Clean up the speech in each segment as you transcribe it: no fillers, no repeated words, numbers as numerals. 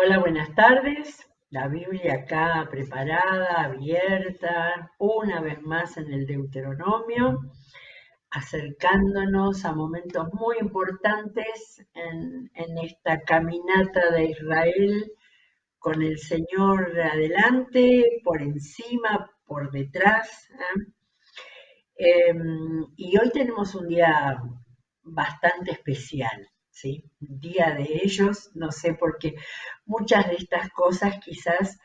Hola, buenas tardes. La Biblia acá preparada, abierta, una vez más en el Deuteronomio, acercándonos a momentos muy importantes en esta caminata de Israel con el Señor adelante, por encima, por detrás. Y hoy tenemos un día bastante especial, ¿sí? Un día de ellos, no sé, porque muchas de estas cosas quizás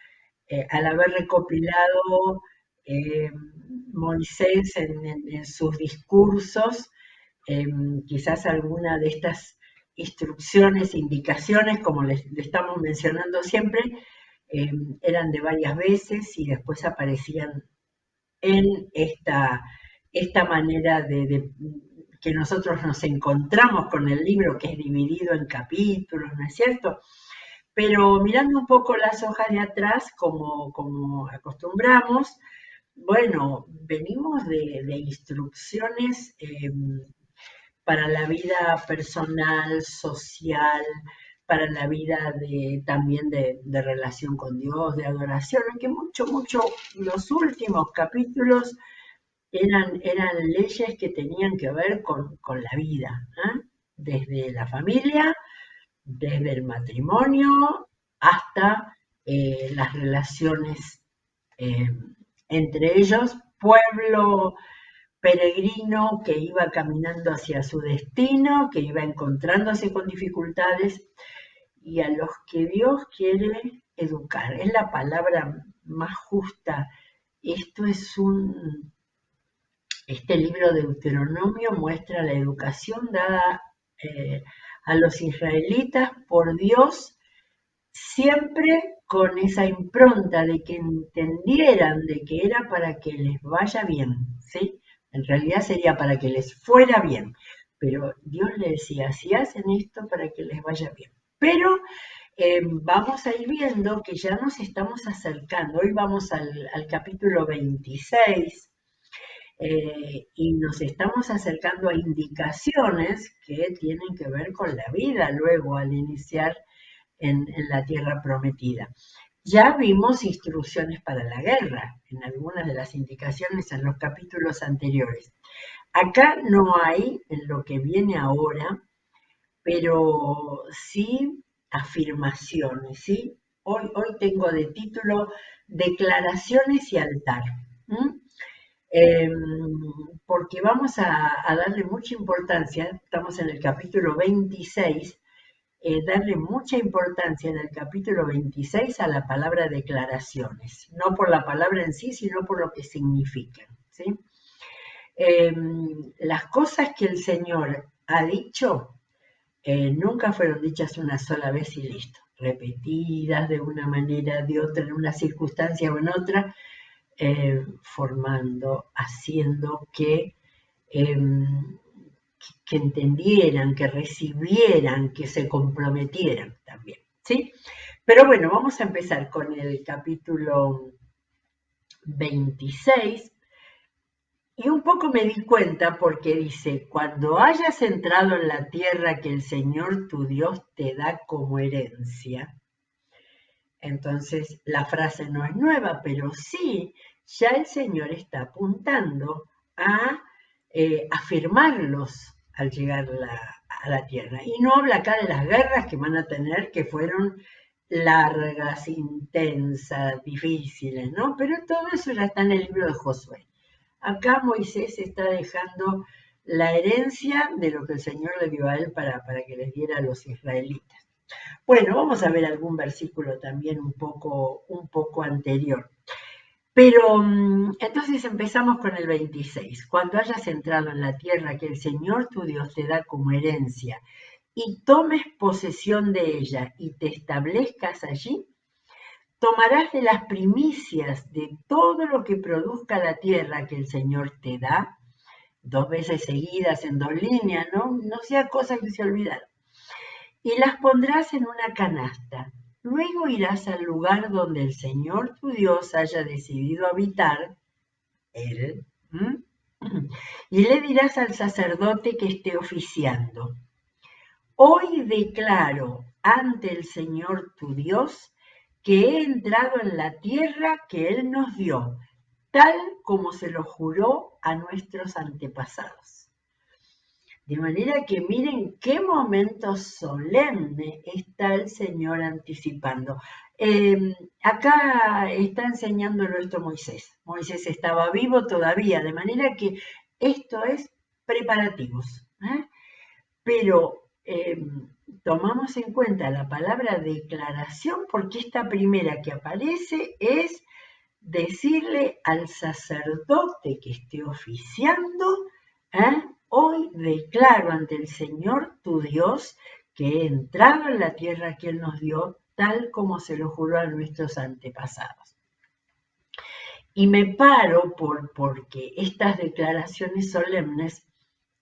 al haber recopilado eh, Moisés en sus discursos, eh, quizás alguna de estas instrucciones, indicaciones, como le estamos mencionando siempre, eh, eran de varias veces y después aparecían en esta manera que nosotros nos encontramos con el libro que es dividido en capítulos, ¿no es cierto? Pero mirando un poco las hojas de atrás, como acostumbramos, bueno, venimos de instrucciones para la vida personal, social, para la vida también de relación con Dios, de adoración, en que mucho, los últimos capítulos eran leyes que tenían que ver con la vida, ¿eh? Desde la familia, desde el matrimonio, hasta las relaciones eh, entre ellos, pueblo peregrino que iba caminando hacia su destino, que iba encontrándose con dificultades y a los que Dios quiere educar. Es la palabra más justa. Esto es Este libro de Deuteronomio muestra la educación dada eh, a los israelitas por Dios, siempre con esa impronta de que entendieran de que era para que les vaya bien, ¿sí? En realidad sería para que les fuera bien, pero Dios les decía, si hacen esto para que les vaya bien. Pero vamos a ir viendo que ya nos estamos acercando. Hoy vamos al capítulo 26 y nos estamos acercando a indicaciones que tienen que ver con la vida luego al iniciar en la tierra prometida. Ya vimos instrucciones para la guerra en algunas de las indicaciones en los capítulos anteriores. Acá no hay en lo que viene ahora, pero sí afirmaciones, ¿sí? Hoy tengo de título Declaraciones y altar. ¿M? Eh, Porque vamos a darle mucha importancia, estamos en el capítulo 26, darle mucha importancia en el capítulo 26 a la palabra declaraciones, no por la palabra en sí, sino por lo que significan, ¿sí? Eh, las cosas que el Señor ha dicho nunca fueron dichas una sola vez y listo, repetidas de una manera, de otra, en una circunstancia o en otra, formando, haciendo eh, que entendieran, que recibieran, que se comprometieran también, ¿sí? Pero bueno, vamos a empezar con el capítulo 26 y un poco me di cuenta porque dice, cuando hayas entrado en la tierra que el Señor tu Dios te da como herencia. Entonces la frase no es nueva, pero sí, ya el Señor está apuntando a afirmarlos al llegar a la tierra. Y no habla acá de las guerras que van a tener, que fueron largas, intensas, difíciles, ¿no? Pero todo eso ya está en el libro de Josué. Acá Moisés está dejando la herencia de lo que el Señor le dio a él para que les diera a los israelitas. Bueno, vamos a ver algún versículo también un poco anterior. Pero entonces empezamos con el 26. Cuando hayas entrado en la tierra que el Señor tu Dios te da como herencia y tomes posesión de ella y te establezcas allí, tomarás de las primicias de todo lo que produzca la tierra que el Señor te da, dos veces seguidas en dos líneas, no sea cosa que se olvidaron, y las pondrás en una canasta. Luego irás al lugar donde el Señor tu Dios haya decidido habitar, Él, y le dirás al sacerdote que esté oficiando. Hoy declaro ante el Señor tu Dios, que he entrado en la tierra que Él nos dio, tal como se lo juró a nuestros antepasados. De manera que miren qué momento solemne está el Señor anticipando. Acá está enseñándolo esto Moisés. Moisés estaba vivo todavía, de manera que esto es preparativos. Pero tomamos en cuenta la palabra declaración porque esta primera que aparece es decirle al sacerdote que esté oficiando, hoy declaro ante el Señor tu Dios que he entrado en la tierra que Él nos dio, tal como se lo juró a nuestros antepasados. Y me paro porque estas declaraciones solemnes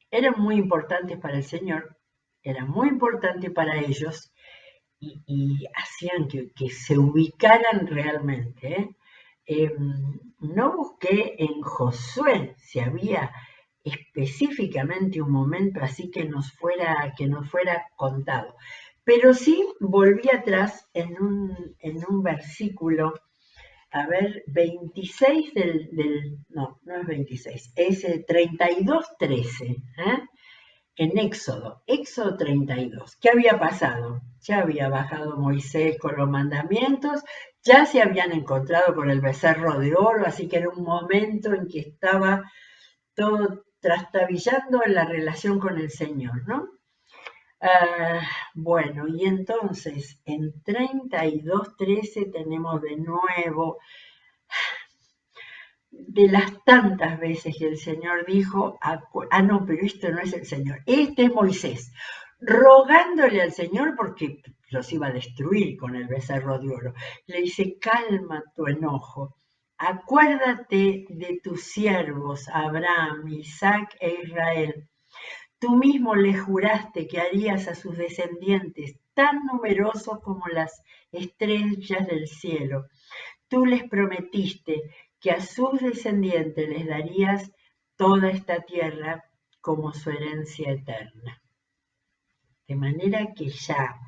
eran muy importantes para el Señor, eran muy importantes para ellos y hacían que se ubicaran realmente. No busqué en Josué si había específicamente un momento así que nos fuera contado, pero sí volví atrás en un versículo, a ver, 26 no es 26, es 32:13, en Éxodo 32. ¿Qué había pasado? Ya había bajado Moisés con los mandamientos, ya se habían encontrado con el becerro de oro, así que era un momento en que estaba todo trastabillando en la relación con el Señor, ¿no? Bueno, y entonces en 32:13 tenemos de nuevo de las tantas veces que el Señor dijo, no, pero esto no es el Señor, este es Moisés, rogándole al Señor porque los iba a destruir con el becerro de oro. Le dice, calma tu enojo, acuérdate de tus siervos, Abraham, Isaac e Israel. Tú mismo le juraste que harías a sus descendientes tan numerosos como las estrellas del cielo. Tú les prometiste que a sus descendientes les darías toda esta tierra como su herencia eterna. De manera que ya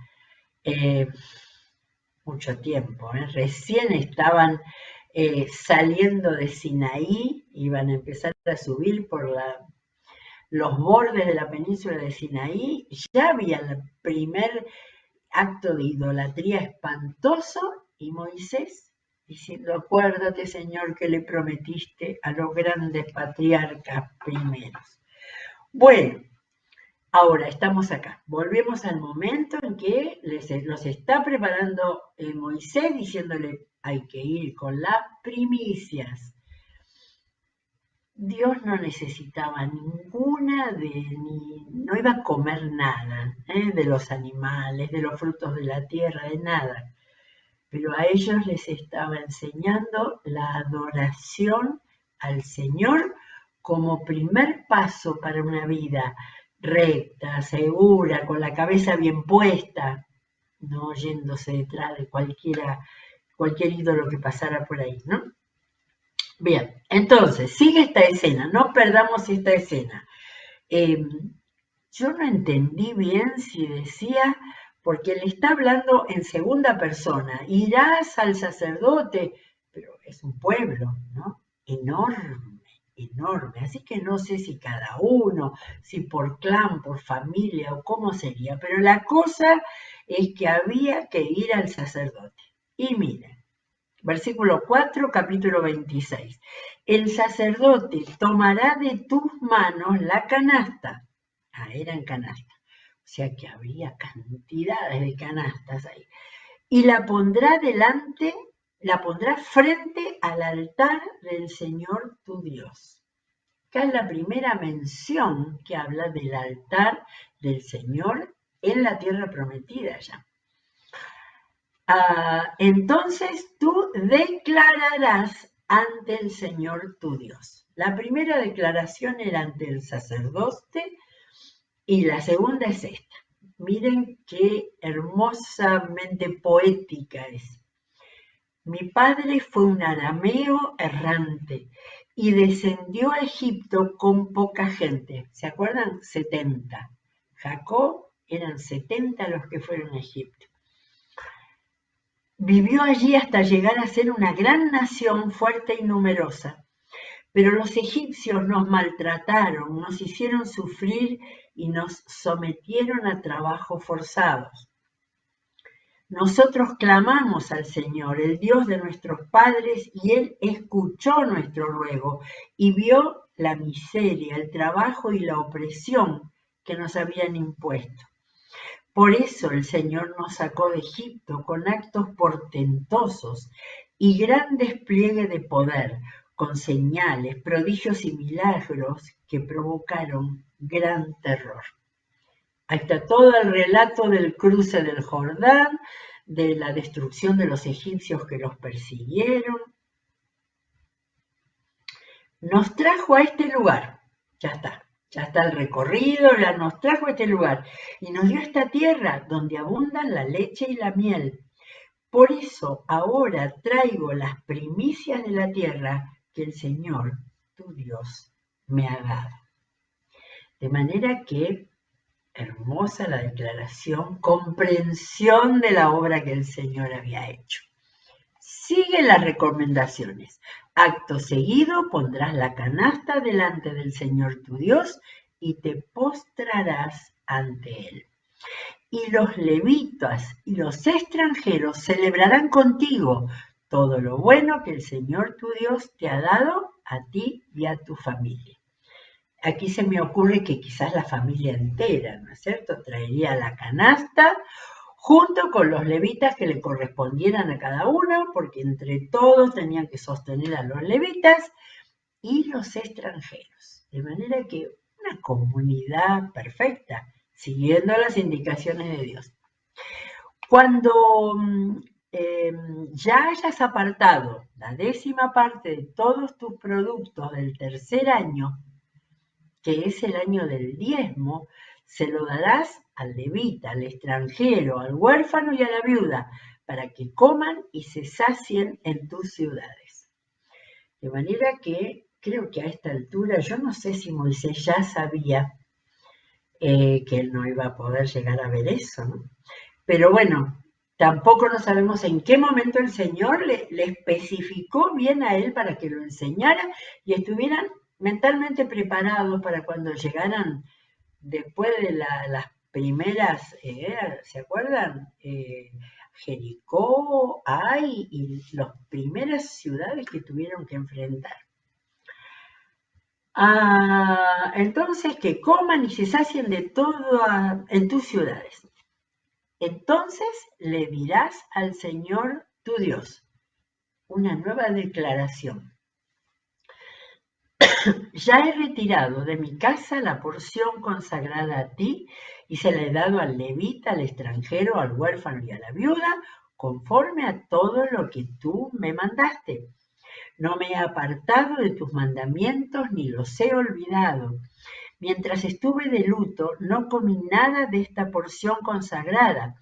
mucho tiempo, recién estaban saliendo de Sinaí, iban a empezar a subir por los bordes de la península de Sinaí, ya había el primer acto de idolatría espantoso y Moisés diciendo, acuérdate, Señor, que le prometiste a los grandes patriarcas primeros. Bueno, ahora estamos acá. Volvemos al momento en que los está preparando Moisés, diciéndole, hay que ir con las primicias. Dios no necesitaba no iba a comer nada de los animales, de los frutos de la tierra, de nada. Pero a ellos les estaba enseñando la adoración al Señor como primer paso para una vida recta, segura, con la cabeza bien puesta, no yéndose detrás de cualquier ídolo que pasara por ahí, ¿no? Bien, entonces, sigue esta escena, no perdamos esta escena. Yo no entendí bien si decía, porque le está hablando en segunda persona, irás al sacerdote, pero es un pueblo, ¿no? Enorme, enorme. Así que no sé si cada uno, si por clan, por familia o cómo sería, pero la cosa es que había que ir al sacerdote. Y miren, versículo 4, capítulo 26. El sacerdote tomará de tus manos la canasta. Eran canastas. O sea que había cantidades de canastas ahí. Y la pondrá frente al altar del Señor tu Dios. Acá es la primera mención que habla del altar del Señor en la tierra prometida ya. Entonces tú declararás ante el Señor tu Dios. La primera declaración era ante el sacerdote y la segunda es esta. Miren qué hermosamente poética es. Mi padre fue un arameo errante y descendió a Egipto con poca gente. ¿Se acuerdan? 70. Jacob eran 70 los que fueron a Egipto. Vivió allí hasta llegar a ser una gran nación fuerte y numerosa. Pero los egipcios nos maltrataron, nos hicieron sufrir y nos sometieron a trabajos forzados. Nosotros clamamos al Señor, el Dios de nuestros padres, y Él escuchó nuestro ruego y vio la miseria, el trabajo y la opresión que nos habían impuesto. Por eso el Señor nos sacó de Egipto con actos portentosos y gran despliegue de poder, con señales, prodigios y milagros que provocaron gran terror. Ahí está todo el relato del cruce del Jordán, de la destrucción de los egipcios que los persiguieron. Nos trajo a este lugar, ya está el recorrido, ya nos trajo a este lugar y nos dio esta tierra donde abundan la leche y la miel. Por eso ahora traigo las primicias de la tierra que el Señor, tu Dios, me ha dado. De manera que, hermosa la declaración, comprensión de la obra que el Señor había hecho. Sigue las recomendaciones. Acto seguido pondrás la canasta delante del Señor tu Dios y te postrarás ante Él. Y los levitas y los extranjeros celebrarán contigo todo lo bueno que el Señor tu Dios te ha dado a ti y a tu familia. Aquí se me ocurre que quizás la familia entera, ¿no es cierto?, traería la canasta junto con los levitas que le correspondieran a cada uno, porque entre todos tenían que sostener a los levitas y los extranjeros. De manera que una comunidad perfecta, siguiendo las indicaciones de Dios. Cuando ya hayas apartado la 10ª parte de todos tus productos del tercer año, que es el año del diezmo, se lo darás al levita, al extranjero, al huérfano y a la viuda, para que coman y se sacien en tus ciudades. De manera que creo que a esta altura, yo no sé si Moisés ya sabía que él no iba a poder llegar a ver eso, ¿no? Pero bueno, tampoco no sabemos en qué momento el Señor le especificó bien a él para que lo enseñara y estuvieran mentalmente preparados para cuando llegaran después de las primeras, ¿se acuerdan? Jericó, Ai y las primeras ciudades que tuvieron que enfrentar. Entonces que coman y se sacien de todo en tus ciudades. Entonces le dirás al Señor tu Dios una nueva declaración. Ya he retirado de mi casa la porción consagrada a ti y se la he dado al levita, al extranjero, al huérfano y a la viuda, conforme a todo lo que tú me mandaste. No me he apartado de tus mandamientos ni los he olvidado. Mientras estuve de luto, no comí nada de esta porción consagrada.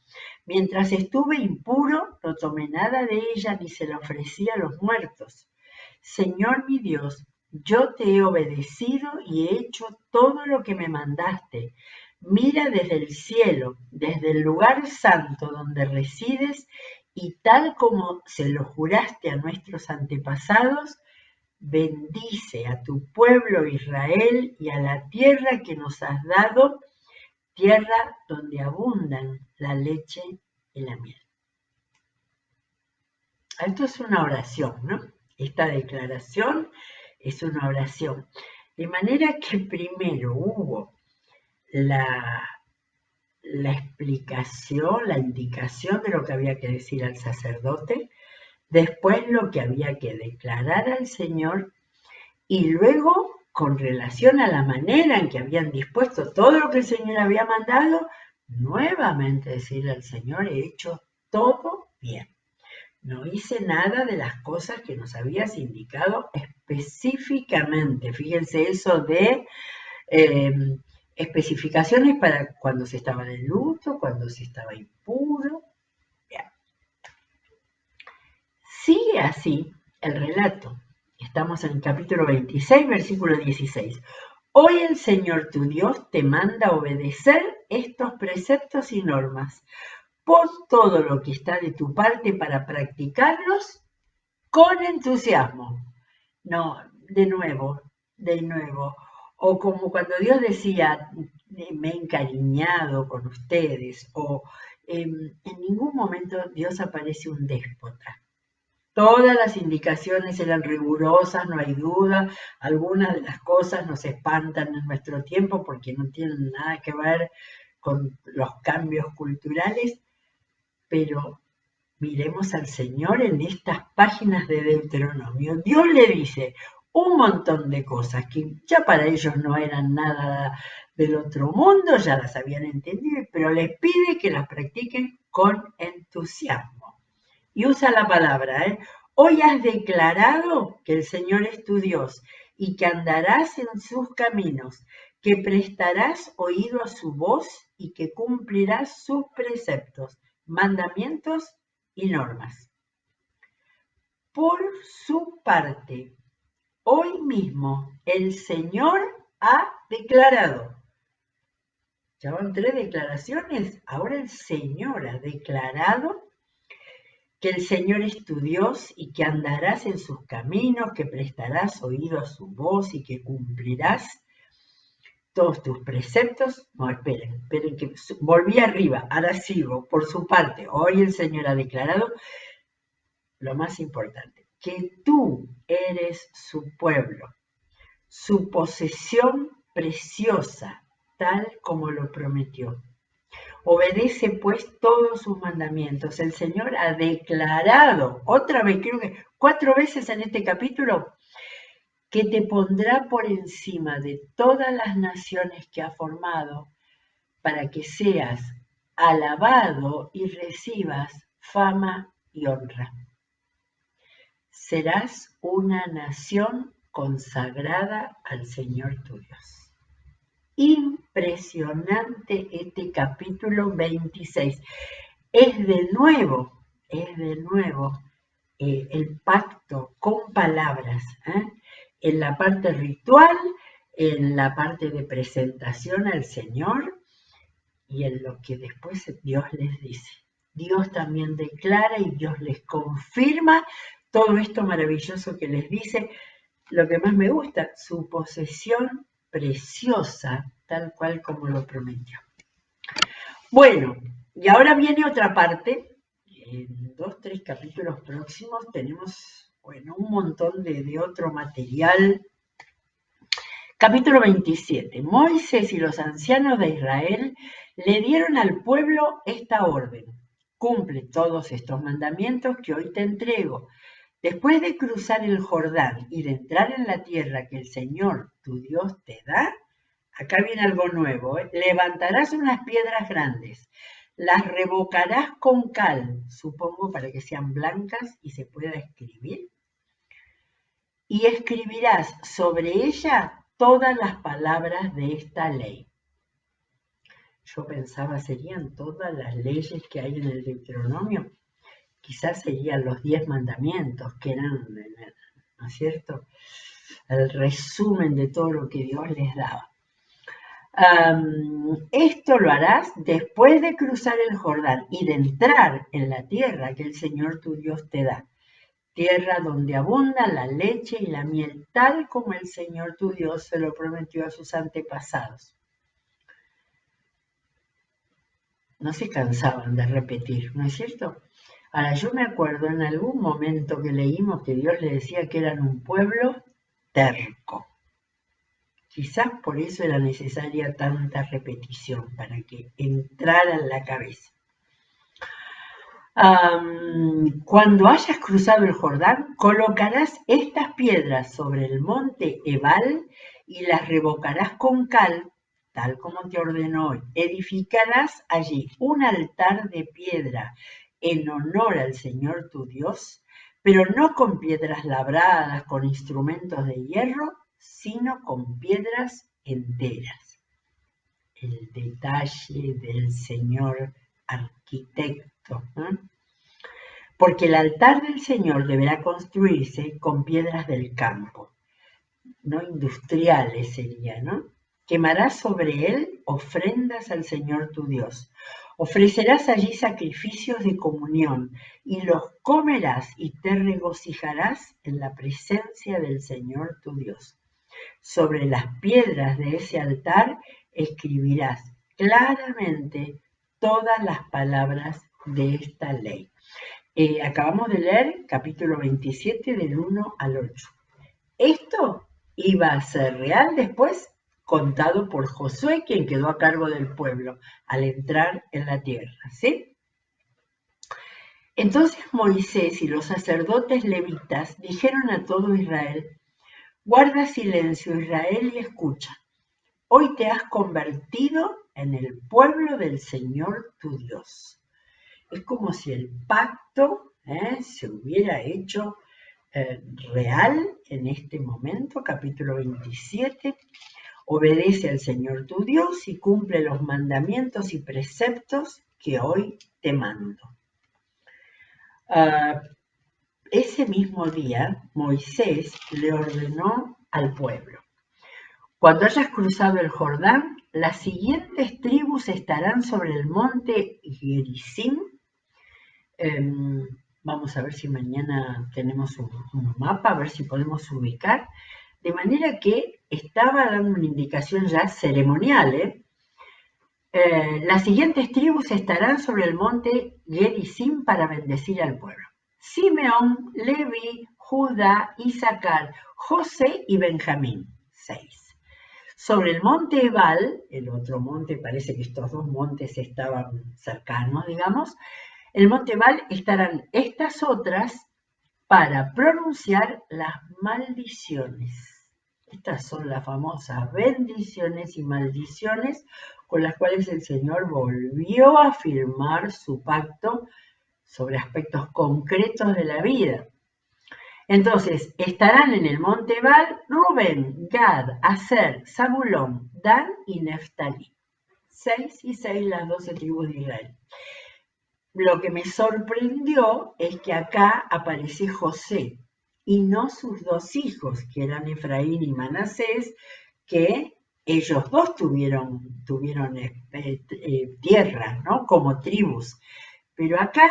Mientras estuve impuro, no tomé nada de ella ni se la ofrecí a los muertos. Señor mi Dios, yo te he obedecido y he hecho todo lo que me mandaste. Mira desde el cielo, desde el lugar santo donde resides, y tal como se lo juraste a nuestros antepasados, bendice a tu pueblo Israel y a la tierra que nos has dado, tierra donde abundan la leche y la miel. Esto es una oración, ¿no? Esta declaración es una oración. De manera que primero hubo la explicación, la indicación de lo que había que decir al sacerdote, después lo que había que declarar al Señor y luego, con relación a la manera en que habían dispuesto todo lo que el Señor había mandado, nuevamente decirle al Señor, he hecho todo bien. No hice nada de las cosas que nos habías indicado específicamente. Fíjense eso de especificaciones para cuando se estaba de luto, cuando se estaba impuro. Bien. Sigue así el relato. Estamos en el capítulo 26, versículo 16. Hoy el Señor tu Dios te manda obedecer estos preceptos y normas. Pon todo lo que está de tu parte para practicarlos con entusiasmo. No, de nuevo. O como cuando Dios decía, me he encariñado con ustedes, o en ningún momento Dios aparece un déspota. Todas las indicaciones eran rigurosas, no hay duda. Algunas de las cosas nos espantan en nuestro tiempo porque no tienen nada que ver con los cambios culturales, pero miremos al Señor en estas páginas de Deuteronomio. Dios le dice un montón de cosas que ya para ellos no eran nada del otro mundo, ya las habían entendido, pero les pide que las practiquen con entusiasmo. Y usa la palabra, Hoy has declarado que el Señor es tu Dios y que andarás en sus caminos, que prestarás oído a su voz y que cumplirás sus preceptos, mandamientos y normas. Por su parte, hoy mismo el Señor ha declarado. Ya van 3 declaraciones. Ahora el Señor ha declarado que el Señor es tu Dios y que andarás en sus caminos, que prestarás oído a su voz y que cumplirás todos tus preceptos. No, esperen que volví arriba, ahora sigo. Por su parte, hoy el Señor ha declarado lo más importante, que tú eres su pueblo, su posesión preciosa, tal como lo prometió. Obedece pues todos sus mandamientos. El Señor ha declarado, otra vez, creo que 4 veces en este capítulo, que te pondrá por encima de todas las naciones que ha formado para que seas alabado y recibas fama y honra. Serás una nación consagrada al Señor tu Dios. Impresionante este capítulo 26. Es de nuevo el pacto con palabras, en la parte ritual, en la parte de presentación al Señor y en lo que después Dios les dice. Dios también declara y Dios les confirma todo esto maravilloso que les dice. Lo que más me gusta, su posesión preciosa, tal cual como lo prometió. Bueno, y ahora viene otra parte. En 2, 3 capítulos próximos tenemos, bueno, un montón de otro material. Capítulo 27. Moisés y los ancianos de Israel le dieron al pueblo esta orden. Cumple todos estos mandamientos que hoy te entrego. Después de cruzar el Jordán y de entrar en la tierra que el Señor, tu Dios, te da, acá viene algo nuevo, levantarás unas piedras grandes, las revocarás con cal, supongo para que sean blancas y se pueda escribir, y escribirás sobre ella todas las palabras de esta ley. Yo pensaba, ¿serían todas las leyes que hay en el Deuteronomio? Quizás serían los 10 mandamientos, que eran, ¿no es cierto?, el resumen de todo lo que Dios les daba. Esto lo harás después de cruzar el Jordán y de entrar en la tierra que el Señor tu Dios te da. Tierra donde abunda la leche y la miel, tal como el Señor tu Dios se lo prometió a sus antepasados. No se cansaban de repetir, ¿no es cierto? Ahora, yo me acuerdo en algún momento que leímos que Dios le decía que eran un pueblo terco. Quizás por eso era necesaria tanta repetición, para que entrara en la cabeza. Cuando hayas cruzado el Jordán, colocarás estas piedras sobre el monte Ebal y las revocarás con cal, tal como te ordenó hoy. Edificarás allí un altar de piedra en honor al Señor tu Dios, pero no con piedras labradas, con instrumentos de hierro, sino con piedras enteras. El detalle del Señor arquitecto, ¿no? Porque el altar del Señor deberá construirse con piedras del campo. no industriales sería, ¿no? Quemarás sobre él ofrendas al Señor tu Dios. Ofrecerás allí sacrificios de comunión y los comerás y te regocijarás en la presencia del Señor tu Dios. Sobre las piedras de ese altar escribirás claramente todas las palabras de esta ley. Acabamos de leer capítulo 27 del 1 al 8. Esto iba a ser real después, contado por Josué, quien quedó a cargo del pueblo al entrar en la tierra, ¿sí? Entonces Moisés y los sacerdotes levitas dijeron a todo Israel: guarda silencio, Israel, y escucha. Hoy te has convertido en el pueblo del Señor tu Dios. Es como si el pacto se hubiera hecho real en este momento. Capítulo 27. Obedece al Señor tu Dios y cumple los mandamientos y preceptos que hoy te mando. Ese mismo día, Moisés le ordenó al pueblo: cuando hayas cruzado el Jordán, las siguientes tribus estarán sobre el monte Gerizim. Vamos a ver si mañana tenemos un mapa, a ver si podemos ubicar. De manera que estaba dando una indicación ya ceremonial. Las siguientes tribus estarán sobre el monte Gerizim para bendecir al pueblo: Simeón, Leví, Judá, Isaacar, José y Benjamín. 6. Sobre el monte Ebal, el otro monte, parece que estos dos montes estaban cercanos, digamos, el monte Ebal estarán estas otras para pronunciar las maldiciones. Estas son las famosas bendiciones y maldiciones con las cuales el Señor volvió a firmar su pacto sobre aspectos concretos de la vida. Entonces, estarán en el monte Ebal Rubén, Gad, Aser, Zabulón, Dan y Neftalí. 6 y 6 las 12 tribus de Israel. Lo que me sorprendió es que acá aparece José y no sus dos hijos, que eran Efraín y Manasés, que ellos dos tuvieron tierra, ¿no? Como tribus. Pero acá,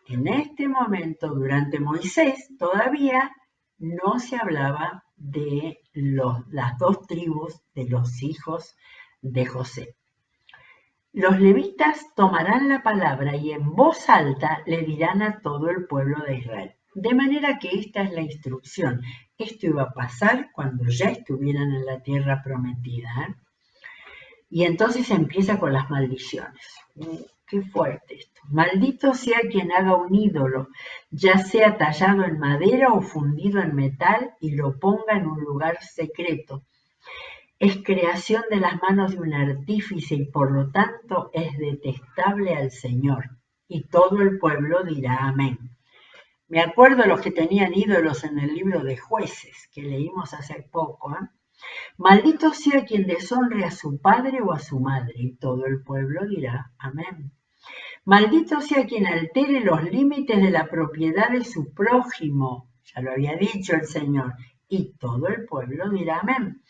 en este momento, durante Moisés, todavía no se hablaba de las dos tribus de los hijos de José. Los levitas tomarán la palabra y en voz alta le dirán a todo el pueblo de Israel. De manera que esta es la instrucción. Esto iba a pasar cuando ya estuvieran en la tierra prometida. Y entonces empieza con las maldiciones. Qué fuerte esto. Maldito sea quien haga un ídolo, ya sea tallado en madera o fundido en metal, y lo ponga en un lugar secreto. Es creación de las manos de un artífice y por lo tanto es detestable al Señor. Y todo el pueblo dirá amén. Me acuerdo de los que tenían ídolos en el libro de Jueces, que leímos hace poco. Maldito sea quien deshonre a su padre o a su madre, y todo el pueblo dirá amén. Maldito sea quien altere los límites de la propiedad de su prójimo, ya lo había dicho el Señor, y todo el pueblo dirá amén.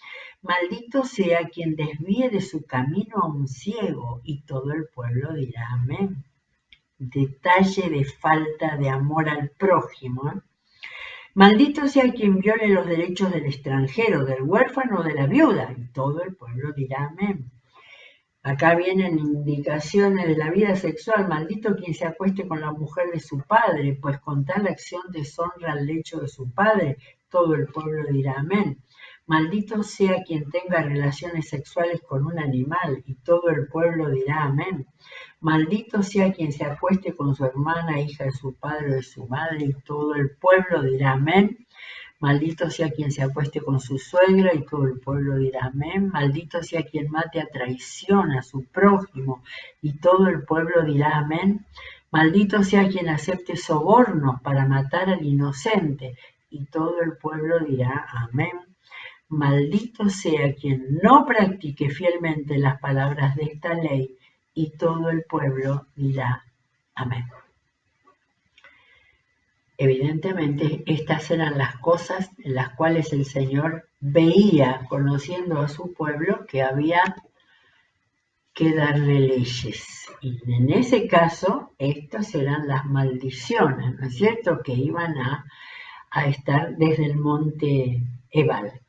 Maldito sea quien desvíe de su camino a un ciego, y todo el pueblo dirá amén. Detalle de falta de amor al prójimo. Maldito sea quien viole los derechos del extranjero, del huérfano o de la viuda, y todo el pueblo dirá amén. Acá vienen indicaciones de la vida sexual. Maldito quien se acueste con la mujer de su padre, pues con tal acción deshonra el lecho de su padre, todo el pueblo dirá amén. Maldito sea quien tenga relaciones sexuales con un animal, y todo el pueblo dirá amén. Maldito sea quien se acueste con su hermana, hija de su padre o de su madre, y todo el pueblo dirá amén. Maldito sea quien se acueste con su suegra, y todo el pueblo dirá amén. Maldito sea quien mate a traición a su prójimo, y todo el pueblo dirá amén. Maldito sea quien acepte sobornos para matar al inocente, y todo el pueblo dirá amén. Maldito sea quien no practique fielmente las palabras de esta ley, y todo el pueblo dirá amén. evidentemente estas eran las cosas en las cuales el Señor veía, conociendo a su pueblo, que había que darle leyes. Y en ese caso, estas eran las maldiciones, ¿no es cierto?, que iban a estar desde el monte Ebal.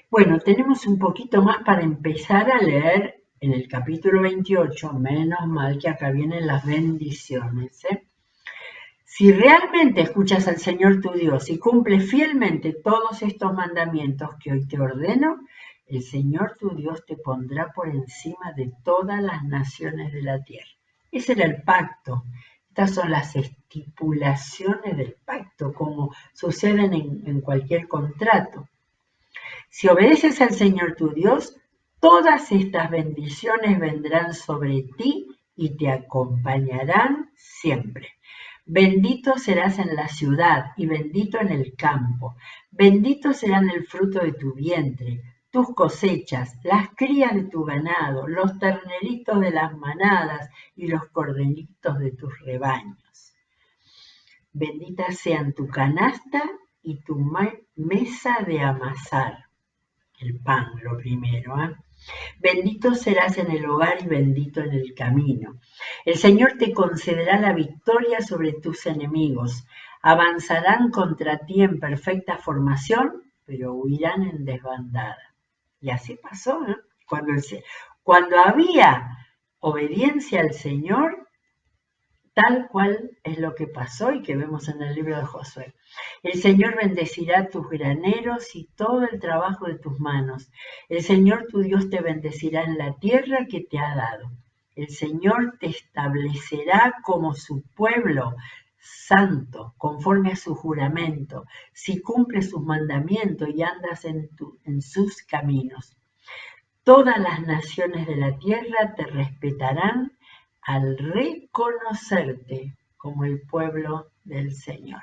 Bueno, tenemos un poquito más para empezar a leer en el capítulo 28, menos mal que acá vienen las bendiciones, ¿eh? Si realmente escuchas al Señor tu Dios y cumples fielmente todos estos mandamientos que hoy te ordeno, el Señor tu Dios te pondrá por encima de todas las naciones de la tierra. Ese era el pacto. Estas son las estipulaciones del pacto, como suceden en cualquier contrato. Si obedeces al Señor tu Dios, todas estas bendiciones vendrán sobre ti y te acompañarán siempre. Bendito serás en la ciudad y bendito en el campo. Bendito serán el fruto de tu vientre, tus cosechas, las crías de tu ganado, los terneritos de las manadas y los corderitos de tus rebaños. Bendita sean tu canasta y tu mesa de amasar. El pan, lo primero, ¿eh? Bendito serás en el hogar y bendito en el camino. El Señor te concederá la victoria sobre tus enemigos. Avanzarán contra ti en perfecta formación, pero huirán en desbandada. Y así pasó, ¿no? Cuando había obediencia al Señor, tal cual es lo que pasó y que vemos en el libro de Josué. El Señor bendecirá tus graneros y todo el trabajo de tus manos. El Señor tu Dios te bendecirá en la tierra que te ha dado. El Señor te establecerá como su pueblo santo, conforme a su juramento, si cumples sus mandamientos y andas en sus caminos. Todas las naciones de la tierra te respetarán al reconocerte como el pueblo del Señor.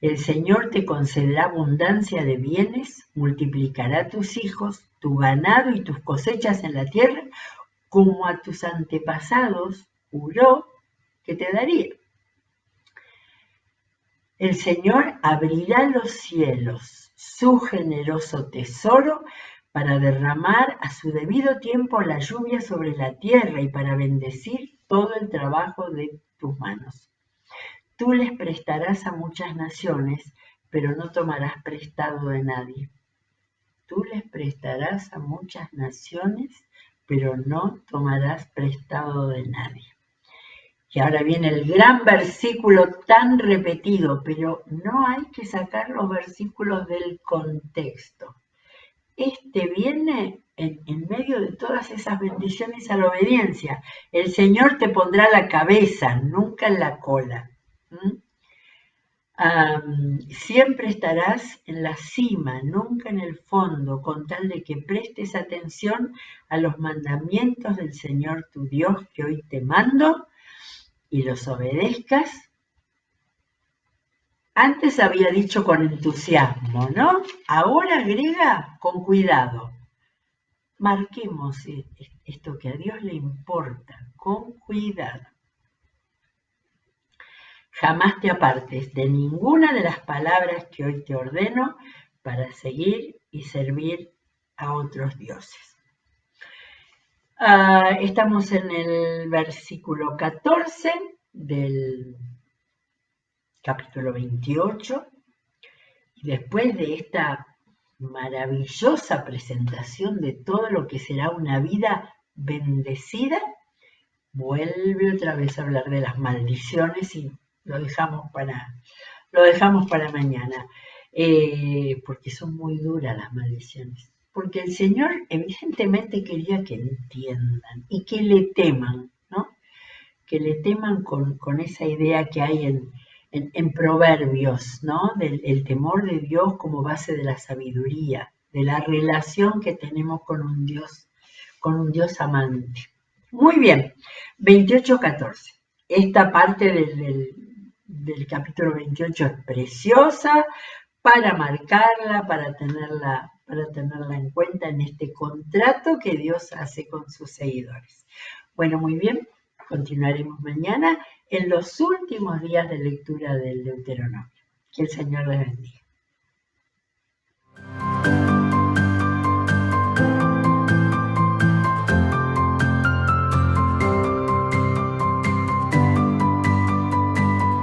El Señor te concederá abundancia de bienes, multiplicará tus hijos, tu ganado y tus cosechas en la tierra, como a tus antepasados juró que te daría. El Señor abrirá los cielos, su generoso tesoro, para derramar a su debido tiempo la lluvia sobre la tierra y para bendecir todo el trabajo de tus manos. Tú les prestarás a muchas naciones, pero no tomarás prestado de nadie. Tú les prestarás a muchas naciones, pero no tomarás prestado de nadie. Y ahora viene el gran versículo tan repetido, pero no hay que sacar los versículos del contexto. Este viene en medio de todas esas bendiciones a la obediencia. El Señor te pondrá la cabeza, nunca en la cola. Siempre estarás en la cima, nunca en el fondo, con tal de que prestes atención a los mandamientos del Señor tu Dios que hoy te mando y los obedezcas. Antes había dicho con entusiasmo, ¿no? Ahora agrega con cuidado. Marquemos esto que a Dios le importa, con cuidado. Jamás te apartes de ninguna de las palabras que hoy te ordeno para seguir y servir a otros dioses. Estamos en el versículo 14 del capítulo 28 y después de esta maravillosa presentación de todo lo que será una vida bendecida, vuelve otra vez a hablar de las maldiciones y lo dejamos para mañana, porque son muy duras las maldiciones. Porque el Señor evidentemente quería que entiendan y que le teman, ¿no? Que le teman con esa idea que hay en Proverbios, ¿no? Del temor de Dios como base de la sabiduría, de la relación que tenemos con un Dios amante. Muy bien, 28:14. Esta parte del capítulo 28 es preciosa para marcarla, para tenerla en cuenta en este contrato que Dios hace con sus seguidores. Bueno, muy bien, continuaremos mañana. en los últimos días de lectura del Deuteronomio. Que el Señor les bendiga.